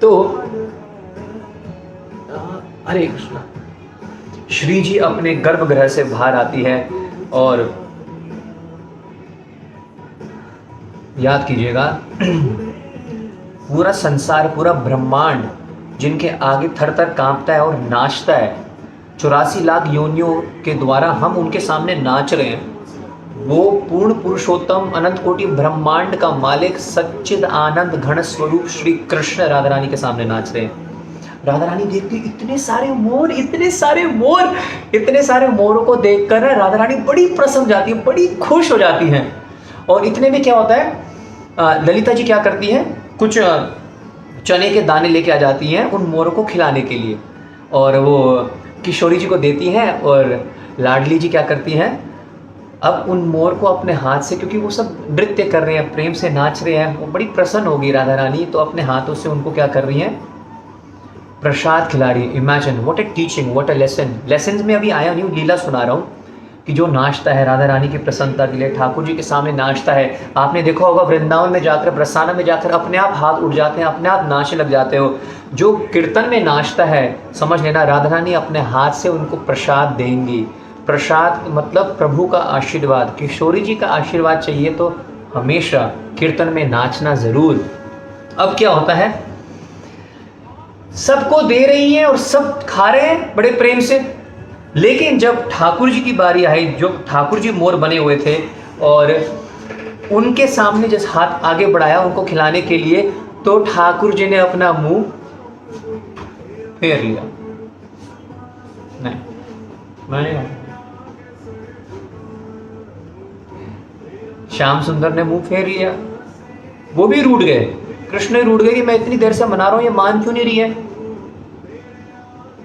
तो हरे कृष्णा, श्री जी अपने गर्भगृह से बाहर आती है और याद कीजिएगा पूरा संसार, पूरा ब्रह्मांड जिनके आगे थर थर कांपता है और नाचता है, 84 लाख योनियों के द्वारा हम उनके सामने नाच रहे हैं, वो पूर्ण पुरुषोत्तम अनंत कोटि ब्रह्मांड का मालिक सच्चिद आनंद घन स्वरूप श्री कृष्ण राधा रानी के सामने नाच रहे हैं। राधा रानी देखती इतने सारे मोर, इतने सारे मोर, इतने सारे मोरों को देखकर राधा रानी बड़ी प्रसन्न जाती है, बड़ी खुश हो जाती हैं। और इतने में क्या होता है, ललिता जी क्या करती हैं, कुछ चने के दाने लेके आ जाती हैं उन मोरों को खिलाने के लिए, और वो किशोरी जी को देती हैं। और लाडली जी क्या करती हैं, अब उन मोर को अपने हाथ से, क्योंकि वो सब नृत्य कर रहे हैं, प्रेम से नाच रहे हैं, वो बड़ी प्रसन्न होगी राधा रानी, तो अपने हाथों से उनको क्या कर रही हैं, प्रसाद खिला रही है। Imagine what A teaching, what A lesson. Lesson में अभी आया नहीं हूँ, लीला सुना रहा हूँ कि जो नाचता है राधा रानी की प्रसन्नता के लिए, ठाकुर जी के सामने नाचता है। आपने देखा होगा वृंदावन में जाकर, बरसाना में जाकर अपने आप हाथ उठ जाते हैं, अपने आप नाचने लग जाते हो। जो कीर्तन में नाचता है, समझ लेना राधा रानी अपने हाथ से उनको प्रसाद देंगी। प्रसाद मतलब प्रभु का आशीर्वाद। किशोरी जी का आशीर्वाद चाहिए तो हमेशा कीर्तन में नाचना जरूर। अब क्या होता है, सबको दे रही हैं और सब खा रहे हैं बड़े प्रेम से, लेकिन जब ठाकुर जी की बारी आई, जो ठाकुर जी मोर बने हुए थे और उनके सामने जैसे हाथ आगे बढ़ाया उनको खिलाने के लिए, तो ठाकुर जी ने अपना मुंह फेर लिया। नहीं, मैंने श्याम सुंदर ने मुंह फेर लिया, वो भी रूठ गए, कृष्ण रूठ गए कि मैं इतनी देर से मना रहा हूं, ये मान क्यों नहीं रही है।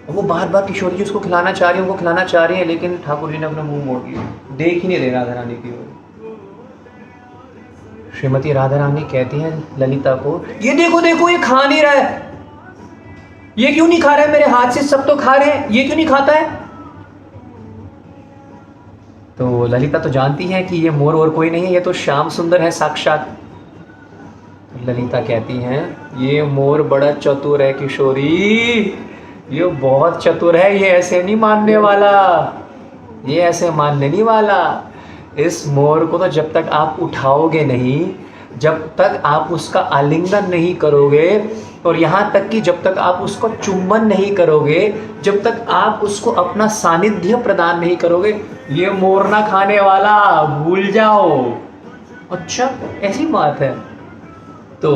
वो बार बार किशोरी जी उसको खिलाना चाह रही है, उनको खिलाना चाह रही है, लेकिन ठाकुर जी ने अपना मुंह मोड़ लिया, देख ही नहीं दे राधा रानी की ओर। श्रीमती राधा रानी कहती हैं ललिता को, ये देखो देखो ये खा नहीं रहा है, ये क्यों नहीं खा रहा है मेरे हाथ से, सब तो खा रहे हैं, ये क्यों नहीं खाता है। तो ललिता तो जानती है कि ये मोर और कोई नहीं है, ये तो श्याम सुंदर है साक्षात। ललिता कहती हैं ये मोर बड़ा चतुर है किशोरी, ये बहुत चतुर है, ये ऐसे नहीं मानने वाला, ये ऐसे मानने नहीं वाला। इस मोर को तो जब तक आप उठाओगे नहीं, जब तक आप उसका आलिंगन नहीं करोगे, और यहाँ तक कि जब तक आप उसको चुम्बन नहीं करोगे, जब तक आप उसको अपना सानिध्य प्रदान नहीं करोगे, ये मोर ना खाने वाला, भूल जाओ। अच्छा ऐसी बात है। तो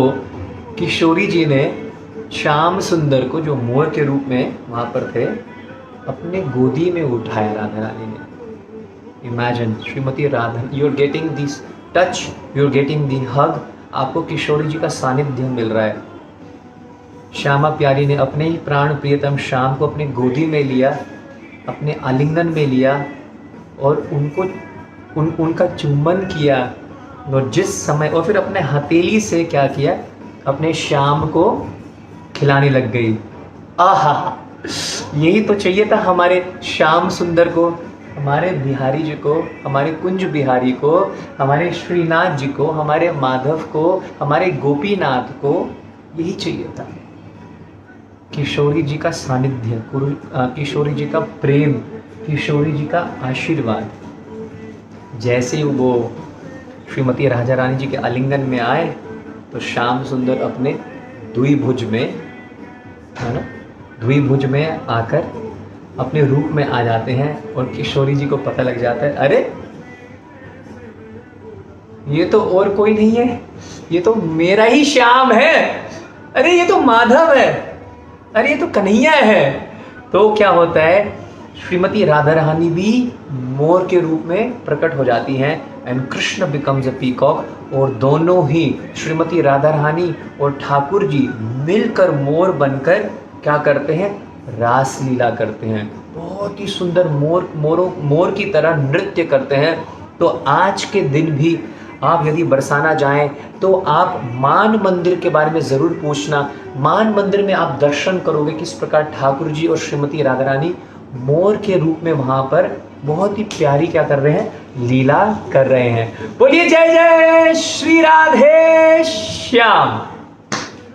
किशोरी जी ने श्याम सुंदर को, जो मोर के रूप में वहाँ पर थे, अपने गोदी में उठाया राधा रानी ने। Imagine Shrimati Radha, you are getting this touch, you are getting the hug, आपको किशोरी जी का सानिध्य मिल रहा है। श्यामा प्यारी ने अपने ही प्राण प्रियतम श्याम को अपने गोदी में लिया, अपने आलिंगन में लिया और उनको उनका चुम्बन किया, और जिस समय, और फिर अपने हथेली से क्या किया, अपने श्याम को खिलाने लग गई। आहा, यही तो चाहिए था हमारे श्याम सुंदर को, हमारे बिहारी जी को, हमारे कुंज बिहारी को, हमारे श्रीनाथ जी को, हमारे माधव को, हमारे गोपीनाथ को, यही चाहिए था। किशोरी जी का सानिध्य, किशोरी जी का प्रेम, किशोरी जी का आशीर्वाद। जैसे ही वो श्रीमती राजा रानी जी के आलिंगन में आए, तो श्याम सुंदर अपने द्विभुज में, है ना, द्विभुज में आकर अपने रूप में आ जाते हैं, और किशोरी जी को पता लग जाता है, अरे ये तो और कोई नहीं है, ये तो मेरा ही श्याम है, अरे ये तो माधव है, अरे ये तो कन्हैया है। तो क्या होता है, श्रीमती राधा रानी भी मोर के रूप में प्रकट हो जाती हैं, and Krishna becomes a peacock, और दोनों ही श्रीमती राधा रानी और ठाकुर जी मिलकर मोर बनकर क्या करते हैं, रास लीला करते हैं, बहुत ही सुंदर मोर की तरह नृत्य करते हैं। तो आज के दिन भी आप यदि बरसाना जाएं तो आप मान मंदिर के बारे में ज़रूर पूछना। मान मंदिर में आप दर्शन करोगे किस प्रकार ठाकुर जी और श्रीमती राधा रानी मोर के रूप में वहाँ पर बहुत ही प्यारी क्या कर रहे हैं, लीला कर रहे हैं। बोलिए जय जय श्री राधे श्याम।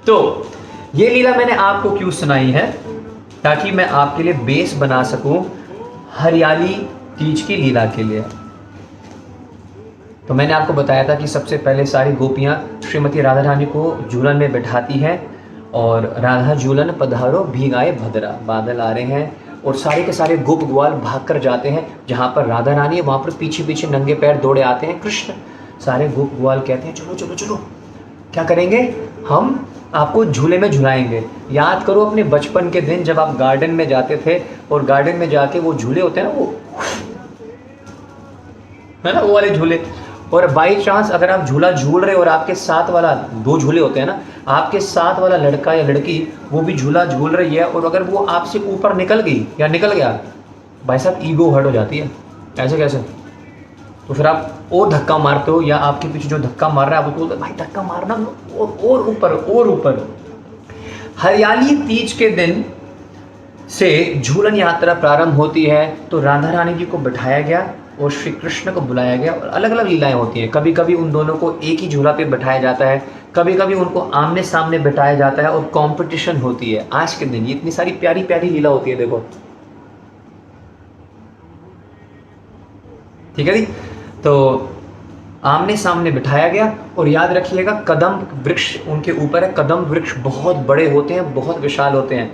तो ये लीला मैंने आपको क्यों सुनाई है? ताकि मैं आपके लिए बेस बना सकूं हरियाली तीज की लीला के लिए। तो मैंने आपको बताया था कि सबसे पहले सारी गोपियां श्रीमती राधा रानी को झूलन में बैठाती हैं और राधा झूलन पधारो भीगाए भद्रा, बादल आ रहे हैं और सारे के सारे गोप ग्वाल भाग कर जाते हैं जहाँ पर राधा रानी है, वहाँ पर पीछे पीछे नंगे पैर दौड़े आते हैं कृष्ण। सारे गोप ग्वाल कहते हैं चलो चलो चलो, क्या करेंगे हम आपको झूले में झुलाएंगे। याद करो अपने बचपन के दिन जब आप गार्डन में जाते थे और गार्डन में जाके वो झूले होते हैं ना, वो है ना, वो वाले झूले। और बाई चांस अगर आप झूला झूल रहे और आपके साथ वाला, दो झूले होते हैं ना, आपके साथ वाला लड़का या लड़की वो भी झूला झूल रही है और अगर वो आपसे ऊपर निकल गई या निकल गया, भाई साहब ईगो हर्ट हो जाती है। ऐसे कैसे? तो फिर आप और धक्का मारते हो या आपके पीछे जो धक्का मार रहा है आप बोलते भाई धक्का मारना और ऊपर और ऊपर। हरियाली तीज के दिन से झूलन यात्रा प्रारंभ होती है। तो राधा रानी जी को बिठाया गया और श्री कृष्ण को बुलाया गया और अलग अलग लीलाएं होती हैं। कभी कभी उन दोनों को एक ही झूला पे बिठाया जाता है, कभी कभी उनको आमने सामने बिठाया जाता है और कंपटीशन होती है। आज के दिन ये इतनी सारी प्यारी प्यारी लीला होती है, देखो। ठीक है जी। तो आमने सामने बिठाया गया और याद रखिएगा कदम वृक्ष उनके ऊपर है। कदम वृक्ष बहुत बड़े होते हैं, बहुत विशाल होते हैं।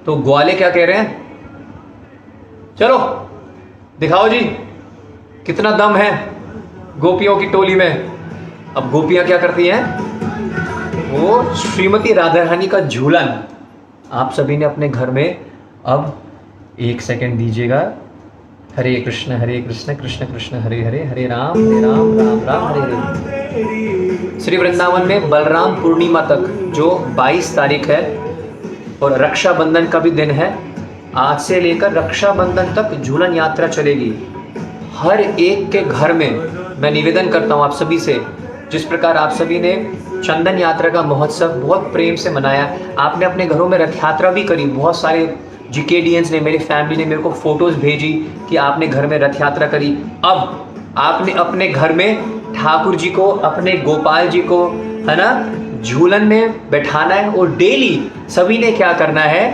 तो ग्वाले क्या कह रहे हैं? चलो दिखाओ जी कितना दम है गोपियों की टोली में। अब गोपियां क्या करती हैं? वो श्रीमती राधा रानी का झूलन आप सभी ने अपने घर में, अब एक सेकंड दीजिएगा। हरे कृष्ण कृष्ण कृष्ण हरे हरे, हरे राम राम राम हरे हरे। श्री वृंदावन में बलराम पूर्णिमा तक जो 22 तारीख है और रक्षाबंधन का भी दिन है, आज से लेकर रक्षाबंधन तक झूलन यात्रा चलेगी। हर एक के घर में मैं निवेदन करता हूँ आप सभी से, जिस प्रकार आप सभी ने चंदन यात्रा का महोत्सव बहुत प्रेम से मनाया, आपने अपने घरों में रथ यात्रा भी करी। बहुत सारे जीकेडीएंस ने, मेरी फैमिली ने मेरे को फोटोज़ भेजी कि आपने घर में रथ यात्रा करी। अब आपने अपने घर में ठाकुर जी को, अपने गोपाल जी को, है ना, झूलन में बैठाना है और डेली सभी ने क्या करना है,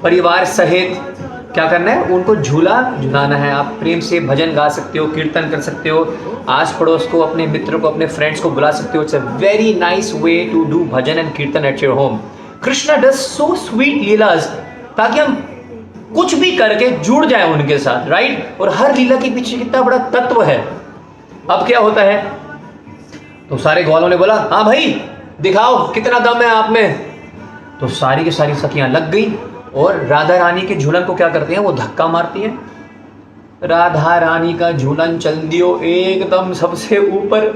परिवार सहित क्या करना है, उनको झूला झुलाना है। आप प्रेम से भजन गा सकते हो, कीर्तन कर सकते हो, आस पड़ोस को, अपने मित्र को, अपने फ्रेंड्स को बुला सकते हो। It's a very nice way to do bhajan and kirtan at your home. Krishna does so sweet leelas, ताकि हम कुछ भी करके जुड़ जाए उनके साथ, राइट। और हर लीला के पीछे कितना बड़ा तत्व है। अब क्या होता है, तो सारे ग्वालों ने बोला हाँ भाई दिखाओ कितना दम है आप में। तो सारी की सारी सखियां लग गई और राधा रानी के झूलन को क्या करती हैं, वो धक्का मारती हैं। राधा रानी का झूलन चल दियो एकदम सबसे ऊपर।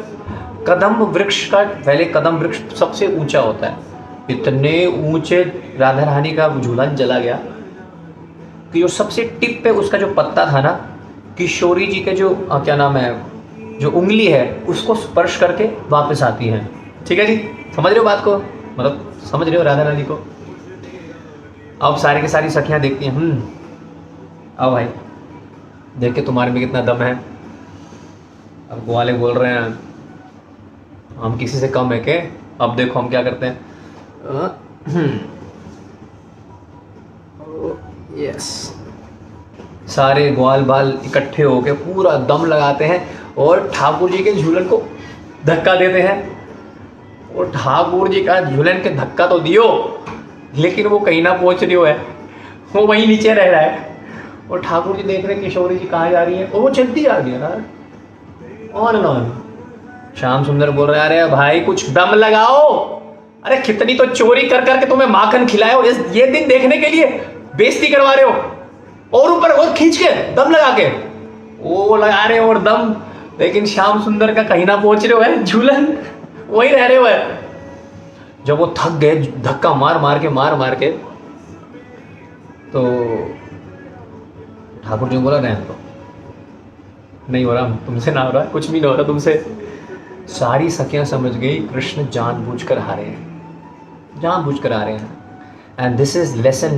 कदम वृक्ष का, पहले कदम वृक्ष सबसे ऊंचा होता है, इतने ऊंचे राधा रानी का झूलन चला गया कि जो सबसे टिप पे उसका जो पत्ता था ना, किशोरी जी के जो क्या नाम है, जो उंगली है उसको स्पर्श करके वापस आती है। ठीक है जी, समझ रहे हो बात को, मतलब समझ रहे हो राधा रानी को। अब सारी की सारी सखियां देखती हैं, अब भाई देख के तुम्हारे में कितना दम है। अब ग्वाले बोल रहे हैं हम किसी से कम है के? अब देखो हम क्या करते हैं। यस, सारे ग्वाल बाल इकट्ठे होके पूरा दम लगाते हैं और ठाकुर जी के झूलन को धक्का देते हैं। और ठाकुर जी का झूलन के धक्का तो दियो, लेकिन वो कहीं ना पहुंच रही है, वो वहीं नीचे रह रहा है। और ठाकुर जी देख रहे हैं किशोरी जी कहाँ जा रही है, और वो चलती जा रही है यार, ऑन एंड ऑन। श्याम सुंदर बोल रहे हैं अरे भाई कुछ दम लगाओ, अरे कितनी तो चोरी कर करके तुम्हें माखन खिलाए हो, ये दिन देखने के लिए बेइज्जती करवा रहे हो। और ऊपर और खींच के दम लगा के वो लगा रहे हो और दम, लेकिन श्याम सुंदर का कहीं ना पहुंच रहे हो है, झूलन वही रह रहे हो है। जब वो थक गए धक्का मार मार के तो ठाकुर जी बोला रहने दो, नहीं हो रहा तुमसे, ना हो रहा, कुछ भी नहीं हो रहा तुमसे। सारी सखियां समझ गई कृष्ण जानबूझकर हारे हैं, जानबूझकर आ रहे हैं। And this is lesson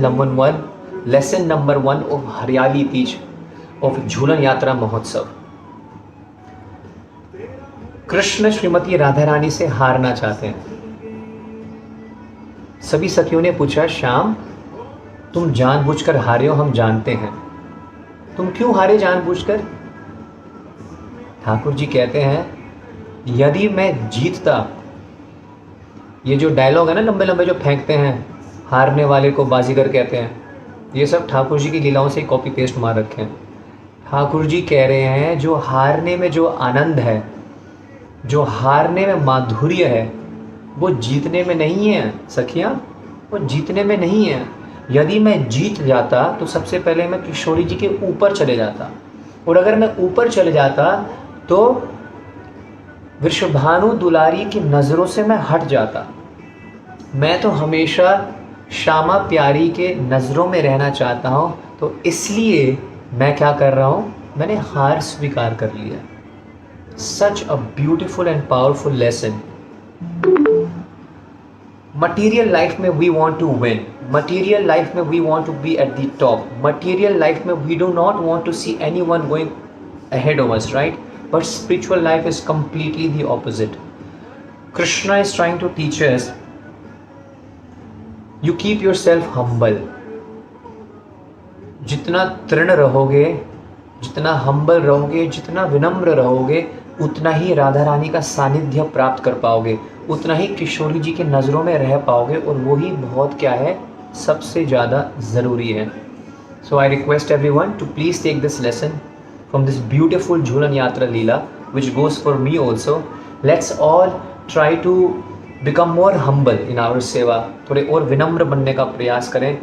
number 1 of हरियाली तीज ऑफ झूलन यात्रा महोत्सव। कृष्ण श्रीमती राधा रानी से हारना चाहते हैं। सभी सखियों ने पूछा, श्याम तुम जानबूझकर हारे हो, हम जानते हैं, तुम क्यों हारे जानबूझकर? ठाकुर जी कहते हैं, यदि मैं जीतता, ये जो डायलॉग है ना लंबे लंबे जो फेंकते हैं, हारने वाले को बाजीगर कहते हैं, ये सब ठाकुर जी की लीलाओं से कॉपी पेस्ट मार रखे हैं। ठाकुर जी कह रहे हैं जो हारने में जो आनंद है, जो हारने में माधुर्य है, वो जीतने में नहीं है सखियाँ, वो जीतने में नहीं है। यदि मैं जीत जाता तो सबसे पहले मैं किशोरी जी के ऊपर चले जाता, और अगर मैं ऊपर चले जाता तो वृषभानु दुलारी की नज़रों से मैं हट जाता। मैं तो हमेशा श्यामा प्यारी के नज़रों में रहना चाहता हूँ, तो इसलिए मैं क्या कर रहा हूँ, मैंने हार स्वीकार कर लिया। Such a beautiful and powerful lesson. Material life में we want to win, material life में we want to be at the top, material life में we do not want to see any one going ahead of us, right? But spiritual life is completely the opposite. Krishna is trying to teach us, you keep yourself humble. जितना तृण रहोगे, जितना humble रहोगे, जितना विनम्र रहोगे, उतना ही राधा रानी का सानिध्य प्राप्त कर पाओगे, उतना ही किशोरी जी के नज़रों में रह पाओगे, और वही बहुत क्या है, सबसे ज़्यादा ज़रूरी है. So I request everyone to please take this lesson from this beautiful Jhulan Yatra Leela, which goes for me also. Let's all try to become more humble in our सेवा. थोड़े और विनम्र बनने का प्रयास करें.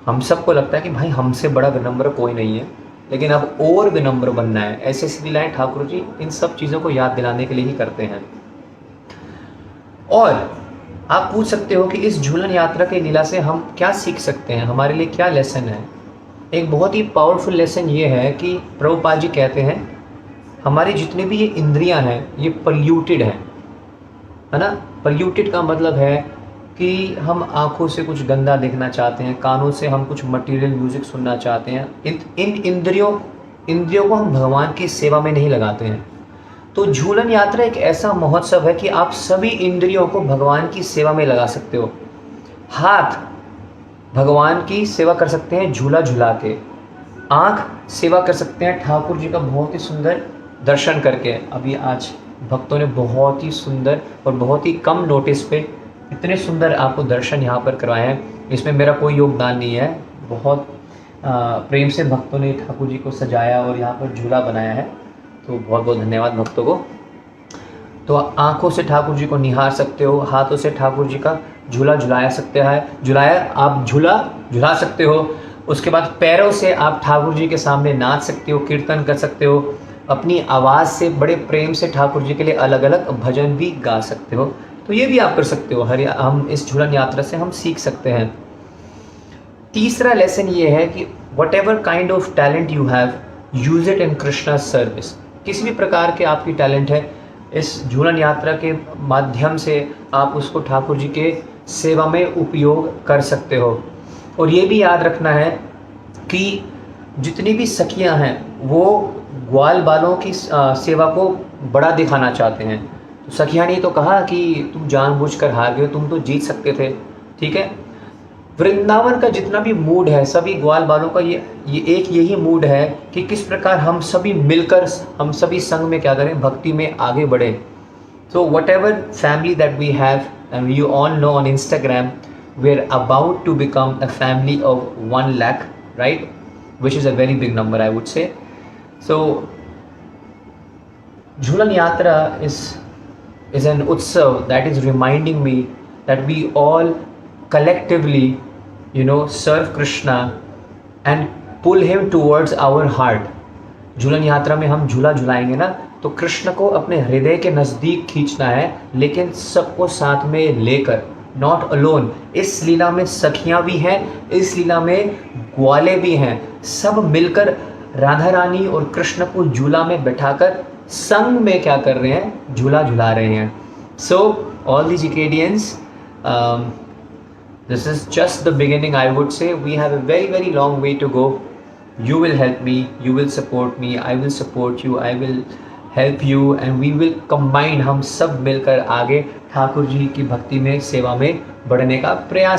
हम सबको लगता है कि भाई हमसे बड़ा विनम्र कोई नहीं है, लेकिन अब और विनम्र बनना है. ऐसे लीलाएं ठाकुर जी इन सब चीज़ों को याद दिलाने के लिए ही करते हैं. और आप पूछ सकते हो कि इस झूलन यात्रा के लीला से हम क्या सीख सकते हैं, हमारे लिए क्या लेसन है. एक बहुत ही पावरफुल लेसन ये है कि प्रभुपाद जी कहते हैं हमारी जितनी भी ये इंद्रियां हैं ये पल्यूटेड हैं, है ना. पल्यूटेड का मतलब है कि हम आँखों से कुछ गंदा देखना चाहते हैं, कानों से हम कुछ मटेरियल म्यूज़िक सुनना चाहते हैं. इन इंद्रियों को हम भगवान की सेवा में नहीं लगाते हैं. तो झूलन यात्रा एक ऐसा महोत्सव है कि आप सभी इंद्रियों को भगवान की सेवा में लगा सकते हो. हाथ भगवान की सेवा कर सकते हैं झूला झूला के, आँख सेवा कर सकते हैं ठाकुर जी का बहुत ही सुंदर दर्शन करके. अभी आज भक्तों ने बहुत ही सुंदर और बहुत ही कम नोटिस पे इतने सुंदर आपको दर्शन यहाँ पर करवाए हैं. इसमें मेरा कोई योगदान नहीं है, बहुत प्रेम से भक्तों ने ठाकुर जी को सजाया और यहाँ पर झूला बनाया है. तो बहुत बहुत धन्यवाद भक्तों को. तो आँखों से ठाकुर जी को निहार सकते हो, हाथों से ठाकुर जी का झूला आप झूला सकते हो. उसके बाद पैरों से आप ठाकुर जी के सामने नाच सकते हो, कीर्तन कर सकते हो. अपनी आवाज़ से बड़े प्रेम से ठाकुर जी के लिए अलग अलग भजन भी गा सकते हो. तो ये भी आप कर सकते हो. हम इस झूलन यात्रा से हम सीख सकते हैं. तीसरा लेसन ये है कि what ever kind of talent you have, use it in Krishna service. किसी भी प्रकार के आपकी टैलेंट है, इस झूलन यात्रा के माध्यम से आप उसको ठाकुर जी के सेवा में उपयोग कर सकते हो. और ये भी याद रखना है कि जितनी भी सखियां हैं वो ग्वाल बालों की सेवा को बड़ा दिखाना चाहते हैं. तो सखियां ने तो कहा कि तुम जानबूझकर हार गए, तुम तो जीत सकते थे. ठीक है, वृंदावन का जितना भी मूड है, सभी ग्वाल बालों का ये एक यही मूड है कि किस प्रकार हम सभी मिलकर, हम सभी संग में क्या करें, भक्ति में आगे बढ़े. So whatever family that we have, and you all know on Instagram, we're about to become a family of 1 lakh, right? Which is a very big number, I would say. So Jhulan Yatra is an utsav that is reminding me that we all collectively, serve Krishna and pull him towards our heart. झूलन यात्रा में हम झूला झुलाएंगे ना, तो कृष्ण को अपने हृदय के नज़दीक खींचना है, लेकिन सबको साथ में लेकर, नॉट अलोन. इस लीला में सखियाँ भी हैं, इस लीला में ग्वाले भी हैं. सब मिलकर राधा रानी और कृष्ण को झूला में बैठाकर संग में क्या कर रहे हैं, झूला झुला रहे हैं. सो ऑल दी जिकेडियंस, this is just the beginning, I would say. We have a very very long way to go. You will help me, you will support me, I will support you, I will help you and we will combine, हम सब मिलकर आगे ठाकुर जी की भक्ति में, सेवा में बढ़ने का प्रयास